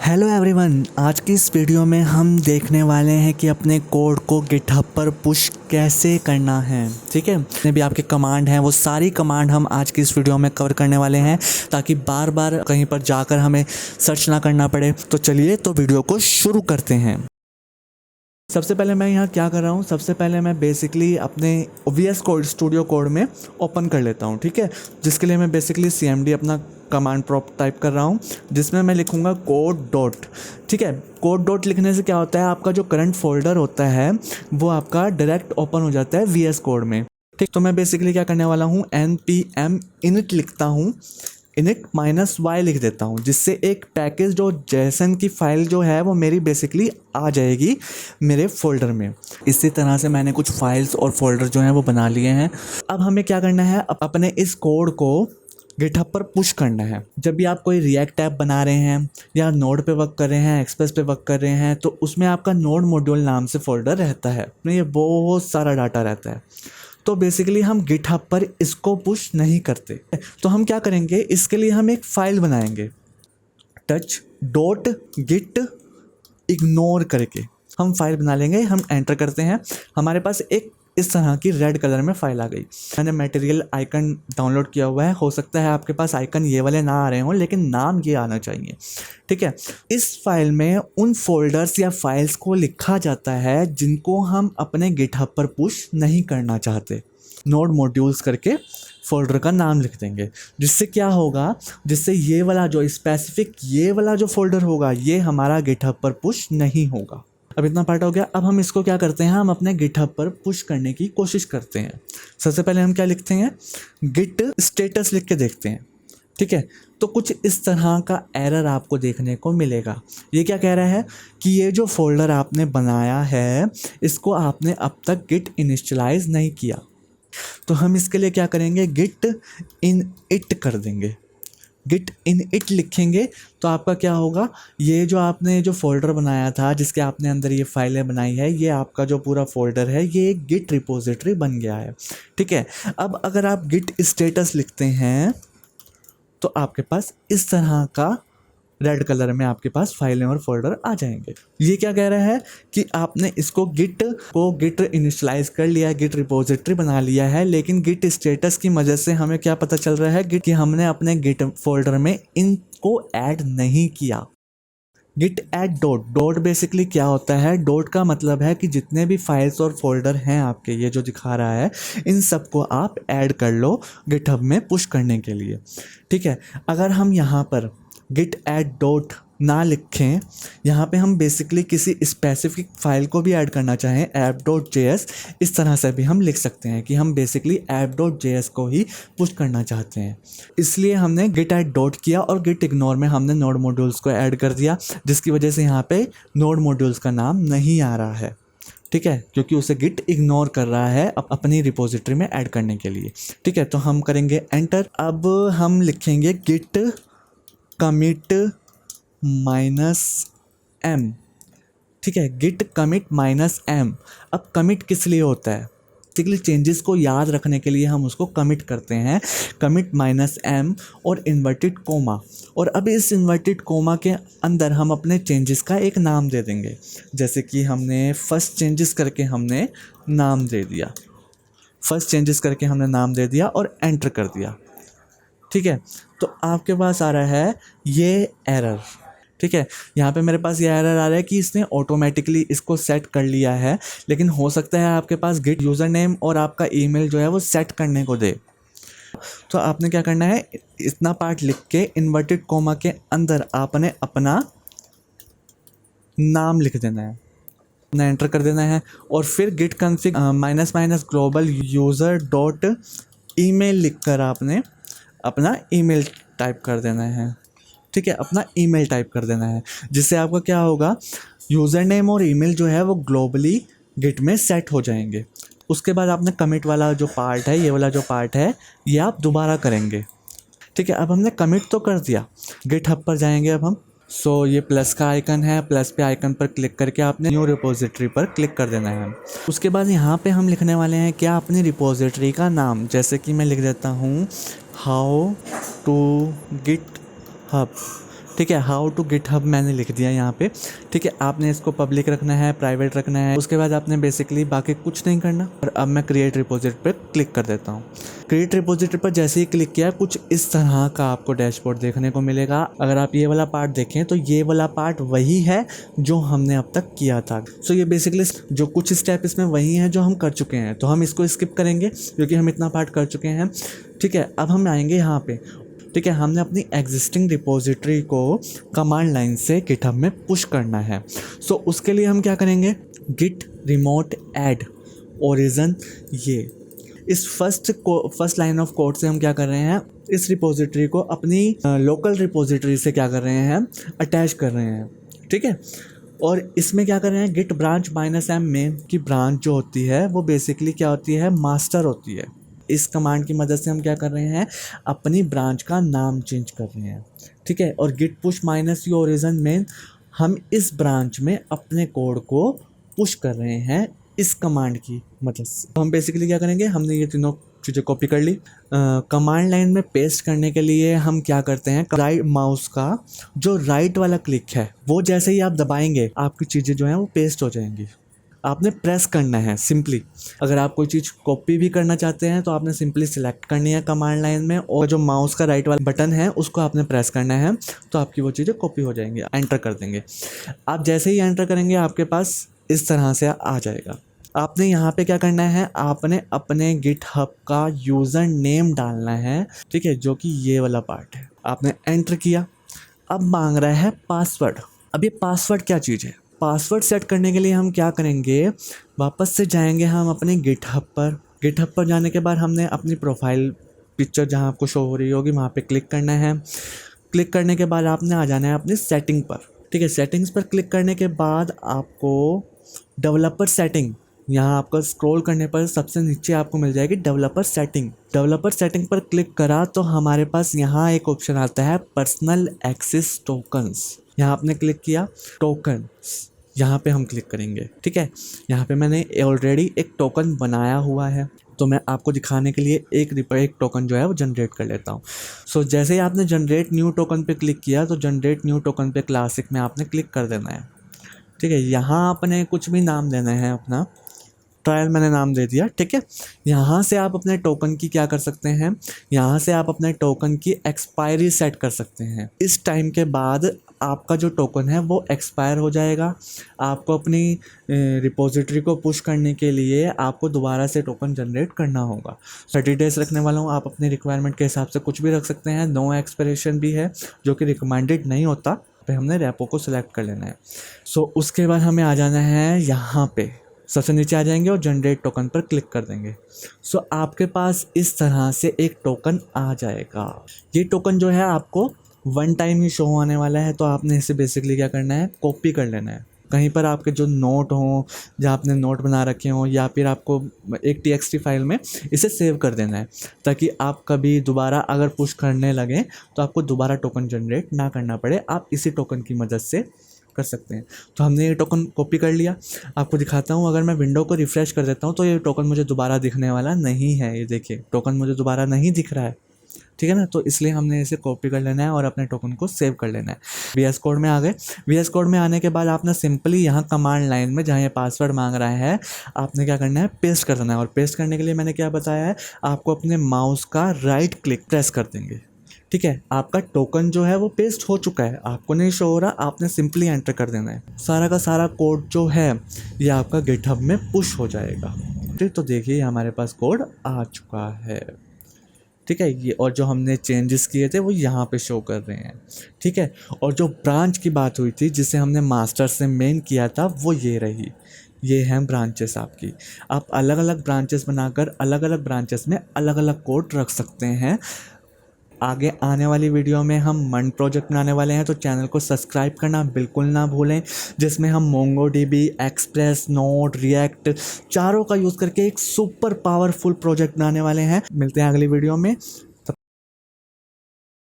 Hello everyone, आज की इस वीडियो में हम देखने वाले हैं कि अपने कोड को गिटहब पर पुश कैसे करना है। ठीक है, जितने भी आपके कमांड हैं वो सारी कमांड हम आज की इस वीडियो में कवर करने वाले हैं ताकि बार बार कहीं पर जाकर हमें सर्च ना करना पड़े। तो चलिए तो वीडियो को शुरू करते हैं। सबसे पहले मैं यहाँ क्या कर रहा हूँ, सबसे पहले मैं बेसिकली अपने VS कोड स्टूडियो कोड में ओपन कर लेता हूँ। ठीक है, जिसके लिए मैं बेसिकली CMD अपना कमांड प्रॉम्प्ट टाइप कर रहा हूँ, जिसमें मैं लिखूँगा कोड डॉट। ठीक है, कोड डॉट लिखने से क्या होता है, आपका जो करंट फोल्डर होता है वो आपका डायरेक्ट ओपन हो जाता है VS कोड में। ठीक, तो मैं बेसिकली क्या करने वाला हूँ, npm init लिखता हूँ, init -y लिख देता हूँ, जिससे एक पैकेज जो जेसन की फ़ाइल जो है वो मेरी बेसिकली आ जाएगी मेरे फोल्डर में। इसी तरह से मैंने कुछ फाइल्स और फोल्डर जो हैं वो बना लिए हैं। अब हमें क्या करना है, अपने इस कोड को गिटहब पर पुश करना है। जब भी आप कोई रिएक्ट ऐप बना रहे हैं या नोड पे वर्क कर रहे हैं, एक्सप्रेस पे वर्क कर रहे हैं, तो उसमें आपका नोड मॉड्यूल नाम से फोल्डर रहता है, ये बहुत सारा डाटा रहता है। तो बेसिकली हम गिटहब पर इसको पुश नहीं करते। तो हम क्या करेंगे, इसके लिए हम एक फ़ाइल बनाएंगे, टच डॉट गिट इग्नोर करके हम फाइल बना लेंगे। हम एंटर करते हैं, हमारे पास एक इस तरह की रेड कलर में फाइल आ गई। मैंने मटेरियल आइकन डाउनलोड किया हुआ है, हो सकता है आपके पास आइकन ये वाले ना आ रहे हों, लेकिन नाम ये आना चाहिए। ठीक है, इस फाइल में उन फोल्डर्स या फाइल्स को लिखा जाता है जिनको हम अपने गिटहब पर पुश नहीं करना चाहते। नोड मॉड्यूल्स करके फोल्डर का नाम लिख देंगे, जिससे क्या होगा, जिससे ये वाला जो स्पेसिफिक ये वाला जो फोल्डर होगा ये हमारा गिटहब पर पुश नहीं होगा। अब इतना पार्ट हो गया। अब हम इसको क्या करते हैं, हम अपने गिटहब पर पुश करने की कोशिश करते हैं। सबसे पहले हम क्या लिखते हैं, गिट स्टेटस लिख के देखते हैं। ठीक है, तो कुछ इस तरह का एरर आपको देखने को मिलेगा। ये क्या कह रहा है कि ये जो फोल्डर आपने बनाया है इसको आपने अब तक गिट इनिशियलाइज नहीं किया। तो हम इसके लिए क्या करेंगे, गिट इन इट कर देंगे। गिट इन इट लिखेंगे तो आपका क्या होगा, ये जो आपने जो फोल्डर बनाया था जिसके आपने अंदर ये फाइलें बनाई है, ये आपका जो पूरा फोल्डर है ये एक गिट रिपोजिटरी बन गया है। ठीक है, अब अगर आप गिट स्टेटस लिखते हैं तो आपके पास इस तरह का रेड कलर में आपके पास फाइलें और फोल्डर आ जाएंगे। ये क्या कह रहा है कि आपने इसको गिट इनिशियलाइज कर लिया, गिट रिपोजिटरी बना लिया है, लेकिन गिट स्टेटस की वजह से हमें क्या पता चल रहा है कि हमने अपने गिट फोल्डर में इनको ऐड नहीं किया। Git add dot, dot basically क्या होता है, डॉट का मतलब है कि जितने भी फाइल्स और फोल्डर हैं आपके, ये जो दिखा रहा है, इन सबको आप ऐड कर लो गिटहब में पुश करने के लिए। ठीक है, अगर हम यहाँ पर गिट ऐड डॉट ना लिखें, यहाँ पे हम बेसिकली किसी स्पेसिफिक फाइल को भी ऐड करना चाहें, app.js, इस तरह से भी हम लिख सकते हैं कि हम बेसिकली app.js को ही पुश करना चाहते हैं। इसलिए हमने गिट ऐड डॉट किया और गिट इग्नोर में हमने नोड मॉड्यूल्स को ऐड कर दिया, जिसकी वजह से यहाँ पे नोड मॉड्यूल्स का नाम नहीं आ रहा है। ठीक है, क्योंकि उसे गिट इग्नोर कर रहा है अपनी रिपोजिटरी में ऐड करने के लिए। ठीक है, तो हम करेंगे एंटर। अब हम लिखेंगे गिट कमिट -m। ठीक है, गिट कमिट -m। अब कमिट किस लिए होता है, बेसिकली चेंजेस को याद रखने के लिए हम उसको कमिट करते हैं, कमिट -m और इन्वर्टेड कोमा। और अब इस इन्वर्टेड कोमा के अंदर हम अपने चेंजेस का एक नाम दे देंगे, जैसे कि हमने फर्स्ट चेंजेस करके हमने नाम दे दिया, फर्स्ट चेंजेस करके हमने नाम दे दिया और एंटर कर दिया। ठीक है, तो आपके पास आ रहा है ये एरर। ठीक है, यहाँ पे मेरे पास ये एरर आ रहा है कि इसने ऑटोमेटिकली इसको सेट कर लिया है, लेकिन हो सकता है आपके पास गिट यूज़र नेम और आपका ईमेल जो है वो सेट करने को दे। तो आपने क्या करना है, इतना पार्ट लिख के इन्वर्टेड कोमा के अंदर आपने अपना नाम लिख देना है, अपना एंटर कर देना है, और फिर git config --global user dot email लिख कर आपने अपना ईमेल टाइप कर देना है। ठीक है, अपना ईमेल टाइप कर देना है, जिससे आपका क्या होगा, यूज़र नेम और ईमेल जो है वो ग्लोबली गिट में सेट हो जाएंगे। उसके बाद आपने कमिट वाला जो पार्ट है, ये वाला जो पार्ट है, ये आप दोबारा करेंगे। ठीक है, अब हमने कमिट तो कर दिया, गिटहब पर जाएंगे अब हम। ये प्लस का आइकन है, प्लस पे आइकन पर क्लिक करके आपने न्यू रिपोजिटरी पर क्लिक कर देना है। उसके बाद यहाँ पे हम लिखने वाले हैं क्या, अपनी रिपोजिटरी का नाम, जैसे कि मैं लिख देता हूँ हाउ टू गिट हब। ठीक है। हाउ टू गिटहब मैंने लिख दिया यहाँ पे, ठीक है। आपने इसको पब्लिक रखना है, प्राइवेट रखना है, उसके बाद आपने बेसिकली बाकी कुछ नहीं करना। और अब मैं क्रिएट रिपोजिटरी पर क्लिक कर देता हूँ। क्रिएट रिपोजिटरी पर जैसे ही क्लिक किया कुछ इस तरह का आपको डैशबोर्ड देखने को मिलेगा। अगर आप ये वाला पार्ट देखें तो ये वाला पार्ट वही है जो हमने अब तक किया था। सो ये बेसिकली जो कुछ स्टेप इसमें वही हैं जो हम कर चुके हैं, तो हम इसको स्किप करेंगे क्योंकि हम इतना पार्ट कर चुके हैं, ठीक है। अब हम आएंगे यहाँ पे, ठीक है। हमने अपनी एग्जिस्टिंग रिपोजिटरी को कमांड लाइन से गिटहब में पुश करना है। सो उसके लिए हम क्या करेंगे, गिट रिमोट ऐड ओरिजिन, ये इस फर्स्ट लाइन ऑफ कोड से हम क्या कर रहे हैं, इस रिपोजिटरी को अपनी लोकल रिपोजिटरी से क्या कर रहे हैं, अटैच कर रहे हैं, ठीक है। और इसमें क्या कर रहे हैं, गिट ब्रांच -m में की ब्रांच जो होती है वो बेसिकली क्या होती है, मास्टर होती है। इस कमांड की मदद से हम क्या कर रहे हैं, अपनी ब्रांच का नाम चेंज कर रहे हैं, ठीक है। और गिट पुश -u ओरिजिन में हम इस ब्रांच में अपने कोड को पुश कर रहे हैं इस कमांड की मदद से। तो हम बेसिकली क्या करेंगे, हमने ये तीनों चीज़ें कॉपी कर ली। कमांड लाइन में पेस्ट करने के लिए हम क्या करते हैं, राइट माउस का जो राइट वाला क्लिक है वो जैसे ही आप दबाएंगे आपकी चीज़ें जो हैं वो पेस्ट हो जाएंगी। आपने प्रेस करना है सिंपली। अगर आप कोई चीज़ कॉपी भी करना चाहते हैं तो आपने सिंपली सिलेक्ट करनी है कमांड लाइन में, और जो माउस का राइट वाला बटन है उसको आपने प्रेस करना है, तो आपकी वो चीज़ें कॉपी हो जाएंगी। एंटर कर देंगे। आप जैसे ही एंटर करेंगे आपके पास इस तरह से आ जाएगा। आपने यहाँ पे क्या करना है, आपने अपने गिटहब का यूज़र नेम डालना है, ठीक है, जो कि ये वाला पार्ट है। आपने एंटर किया। अब मांग रहा है पासवर्ड। अब ये पासवर्ड क्या चीज़ है, पासवर्ड सेट करने के लिए हम क्या करेंगे, वापस से जाएंगे हम अपने गिटहब पर। गिटहब पर जाने के बाद हमने अपनी प्रोफाइल पिक्चर जहाँ आपको शो हो रही होगी वहाँ पे क्लिक करना है। क्लिक करने के बाद आपने आ जाना है अपनी सेटिंग पर, ठीक है। सेटिंग्स पर क्लिक करने के बाद आपको डेवलपर सेटिंग, यहाँ आपको स्क्रॉल करने पर सबसे नीचे आपको मिल जाएगी डेवलपर सेटिंग। डेवलपर सेटिंग पर क्लिक करा तो हमारे पास यहाँ एक ऑप्शन आता है पर्सनल एक्सेस टोकन्स। यहाँ आपने क्लिक किया, टोकन्स यहाँ पे हम क्लिक करेंगे, ठीक है। यहाँ पे मैंने ऑलरेडी एक टोकन बनाया हुआ है, तो मैं आपको दिखाने के लिए एक टोकन जो है वो जनरेट कर लेता हूँ। सो जैसे ही आपने जनरेट न्यू टोकन पे क्लिक किया तो जनरेट न्यू टोकन पे क्लासिक में आपने क्लिक कर देना है, ठीक है। यहाँ आपने कुछ भी नाम देना है, अपना ट्रायल मैंने नाम दे दिया, ठीक है। यहाँ से आप अपने टोकन की क्या कर सकते हैं, यहाँ से आप अपने टोकन की एक्सपायरी सेट कर सकते हैं। इस टाइम के बाद आपका जो टोकन है वो एक्सपायर हो जाएगा। आपको अपनी रिपोजिटरी को पुश करने के लिए आपको दोबारा से टोकन जनरेट करना होगा। 30 डेज़ रखने वाला हूँ, आप अपनी रिक्वायरमेंट के हिसाब से कुछ भी रख सकते हैं। नो एक्सपायरेशन भी है जो कि रिकमेंडेड नहीं होता। पे हमने रेपो को सिलेक्ट कर लेना है। सो उसके बाद हमें आ जाना है यहाँ पे, सबसे नीचे आ जाएंगे और जनरेट टोकन पर क्लिक कर देंगे। सो आपके पास इस तरह से एक टोकन आ जाएगा। ये टोकन जो है आपको वन टाइम ही शो होने वाला है, तो आपने इसे बेसिकली क्या करना है, कॉपी कर लेना है। कहीं पर आपके जो नोट हों, जहाँ आपने नोट बना रखे हों, या फिर आपको एक TXT फाइल में इसे सेव कर देना है, ताकि आप कभी दोबारा अगर पुश करने लगें तो आपको दोबारा टोकन जनरेट ना करना पड़े। आप इसी टोकन की मदद से कर सकते हैं। तो हमने ये टोकन कॉपी कर लिया। आपको दिखाता हूँ, अगर मैं विंडो को रिफ़्रेश कर देता हूँ तो ये टोकन मुझे दोबारा दिखने वाला नहीं है। ये देखिए, टोकन मुझे दोबारा नहीं दिख रहा है, ठीक है ना। तो इसलिए हमने इसे कॉपी कर लेना है और अपने टोकन को सेव कर लेना है। VS कोड में आ गए। VS कोड में आने के बाद आपने सिंपली यहाँ कमांड लाइन में जहाँ ये पासवर्ड मांग रहा है, आपने क्या करना है, पेस्ट कर देना है। और पेस्ट करने के लिए मैंने क्या बताया है, आपको अपने माउस का राइट क्लिक प्रेस कर देंगे, ठीक है। आपका टोकन जो है वो पेस्ट हो चुका है, आपको नहीं शो हो रहा, आपने सिंपली एंटर कर देना है। सारा का सारा कोड जो है ये आपका गिटहब में पुश हो जाएगा, ठीक। तो देखिए हमारे पास कोड आ चुका है, ठीक है। ये और जो हमने चेंजेस किए थे वो यहाँ पे शो कर रहे हैं, ठीक है। और जो ब्रांच की बात हुई थी जिसे हमने मास्टर से मेन किया था वो ये रही। ये हैं ब्रांचेस आपकी। आप अलग अलग ब्रांचेस बनाकर अलग अलग ब्रांचेस में अलग अलग कोड रख सकते हैं। आगे आने वाली वीडियो में हम मंड प्रोजेक्ट बनाने वाले हैं, तो चैनल को सब्सक्राइब करना बिल्कुल ना भूलें, जिसमें हम MongoDB, एक्सप्रेस, नोड, रिएक्ट चारों का यूज़ करके एक सुपर पावरफुल प्रोजेक्ट बनाने वाले हैं। मिलते हैं अगली वीडियो में।